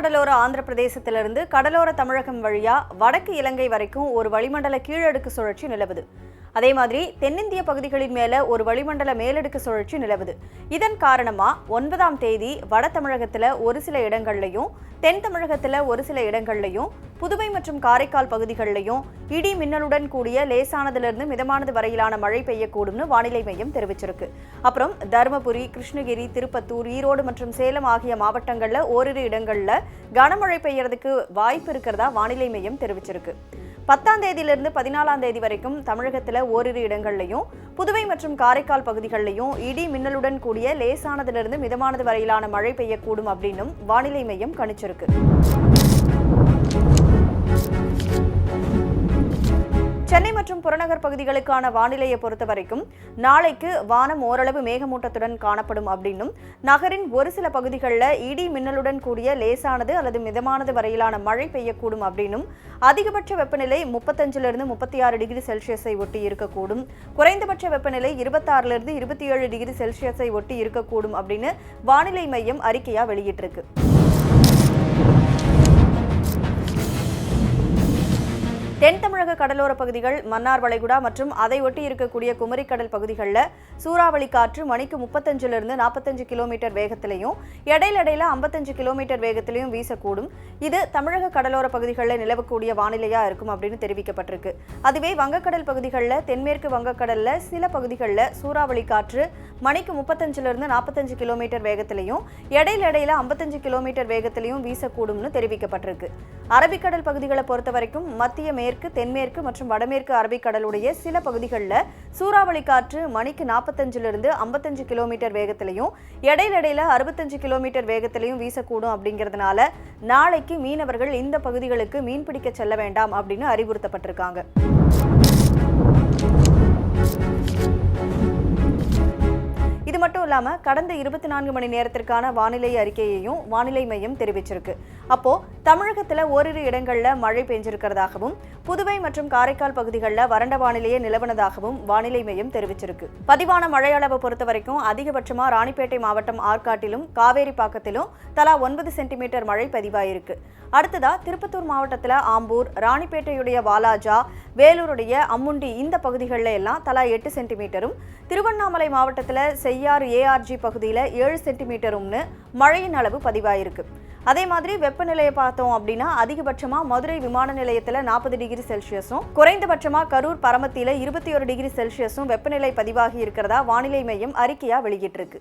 கடலோர ஆந்திர பிரதேசத்திலிருந்து கடலோர தமிழகம் வழியா வடக்கு இலங்கை வரைக்கும் ஒரு வளிமண்டல கீழடுக்கு சுழற்சி நிலவுது. அதே மாதிரி தென்னிந்திய பகுதிகளின் மேல ஒரு வளிமண்டல மேலடுக்கு சுழற்சி நிலவுது. இதன் காரணமா 9ஆம் தேதி வட தமிழகத்துல ஒரு சில இடங்கள்லையும், தென் தமிழகத்துல ஒரு சில இடங்கள்லையும், புதுவை மற்றும் காரைக்கால் பகுதிகளிலையும் இடி மின்னலுடன் கூடிய லேசானதிலிருந்து மிதமானது வரையிலான மழை பெய்யக்கூடும்னு வானிலை மையம் தெரிவிச்சிருக்கு. அப்புறம் தருமபுரி, கிருஷ்ணகிரி, திருப்பத்தூர், ஈரோடு மற்றும் சேலம் ஆகிய மாவட்டங்கள்ல ஓரிரு இடங்கள்ல கனமழை பெய்யறதுக்கு வாய்ப்பு இருக்கிறதா வானிலை மையம் தெரிவிச்சிருக்கு. 10ஆம் தேதியிலிருந்து 14ஆம் தேதி வரைக்கும் தமிழகத்துல ஓரிரு இடங்கள்லையும், புதுவை மற்றும் காரைக்கால் பகுதிகளிலையும் இடி மின்னலுடன் கூடிய லேசானதிலிருந்து மிதமானது வரையிலான மழை பெய்யக்கூடும் அப்படின்னும் வானிலை மையம் கணிச்சிருக்கு. சென்னை மற்றும் புறநகர் பகுதிகளுக்கான வானிலையை பொறுத்த வரைக்கும் நாளைக்கு வானம் ஓரளவு மேகமூட்டத்துடன் காணப்படும் அப்படின்னும், நகரின் ஒரு சில பகுதிகளில் இடி மின்னலுடன் கூடிய லேசானது அல்லது மிதமானது வரையிலான மழை பெய்யக்கூடும் அப்படின்னும், அதிகபட்ச வெப்பநிலை 35லிருந்து 36 டிகிரி செல்சியஸை ஒட்டி இருக்கக்கூடும், குறைந்தபட்ச வெப்பநிலை 26லிருந்து 27 டிகிரி செல்சியஸை ஒட்டி இருக்கக்கூடும் அப்படின்னு வானிலை மையம் அறிக்கையா வெளியிட்டிருக்கு. தென் தமிழக கடலோர பகுதிகள், மன்னார் வளைகுடா மற்றும் அதை ஒட்டி இருக்கக்கூடிய குமரிக்கடல் பகுதிகளில் சூறாவளி காற்று மணிக்கு 35லிருந்து 45 கிலோமீட்டர் வேகத்திலையும், இடையில 55 கிலோமீட்டர் வேகத்திலையும் வீசக்கூடும். இது தமிழக கடலோர பகுதிகளில் நிலவக்கூடிய வானிலையா இருக்கும் அப்படின்னு தெரிவிக்கப்பட்டிருக்கு. அதுவே வங்கக்கடல் பகுதிகளில், தென்மேற்கு வங்கக்கடலில் சில பகுதிகளில் சூறாவளி காற்று மணிக்கு 35லிருந்து 45 கிலோமீட்டர் வேகத்திலையும், இடையில 55 கிலோமீட்டர் வேகத்திலையும் வீசக்கூடும்னு தெரிவிக்கப்பட்டிருக்கு. அரபிக்கடல் பகுதிகளை பொறுத்த வரைக்கும் மத்திய மேற்கு, தென்மேற்கு மற்றும் வடமேற்கு அரபிக்கடலுடைய சில பகுதிகளில் சூறாவளி காற்று மணிக்கு 45லிருந்து 55 கிலோமீட்டர் வேகத்திலையும், இடையில 65 கிலோமீட்டர் வேகத்திலையும் வீசக்கூடும். அப்படிங்கிறதுனால நாளைக்கு மீனவர்கள் இந்த பகுதிகளுக்கு மீன்பிடிக்க செல்ல வேண்டாம் அப்படின்னு அறிவுறுத்தப்பட்டிருக்காங்க. இது மட்டும் இல்லாம கடந்த 24 மணி நேரத்திற்கான வானிலை அறிக்கையையும் வானிலை மையம் தெரிவிச்சிருக்கு. அப்போ தமிழகத்துல ஓரிரு இடங்கள்ல மழை பெஞ்சிருக்கிறதாகவும், புதுவை மற்றும் காரைக்கால் பகுதிகளில் வறண்ட வானிலையே நிலவனதாகவும் வானிலை மையம் தெரிவிச்சிருக்கு. பதிவான மழை அளவை பொறுத்த வரைக்கும் அதிகபட்சமா ராணிப்பேட்டை மாவட்டம் ஆற்காட்டிலும் காவேரிப்பாக்கத்திலும் தலா 9 சென்டிமீட்டர் மழை பதிவாயிருக்கு. அடுத்ததா திருப்பத்தூர் மாவட்டத்தில் ஆம்பூர், ராணிப்பேட்டையுடைய வாலாஜா, வேலூருடைய அம்முண்டி இந்த பகுதிகளில் எல்லாம் தலா 8 சென்டிமீட்டரும், திருவண்ணாமலை மாவட்டத்தில் செய்யார் ஏஆர்ஜி பகுதியில் 7 சென்டிமீட்டரும்னு மழையின் அளவு பதிவாயிருக்கு. அதே மாதிரி வெப்பநிலையை பார்த்தோம் அப்படின்னா அதிகபட்சமா மதுரை விமான நிலையத்தில் 40 டிகிரி செல்சியஸும், குறைந்தபட்சமா கரூர் பரமத்தியில 21 டிகிரி செல்சியஸும் வெப்பநிலை பதிவாகி இருக்கிறதா வானிலை மையம் அறிக்கையா வெளியிட்டிருக்கு.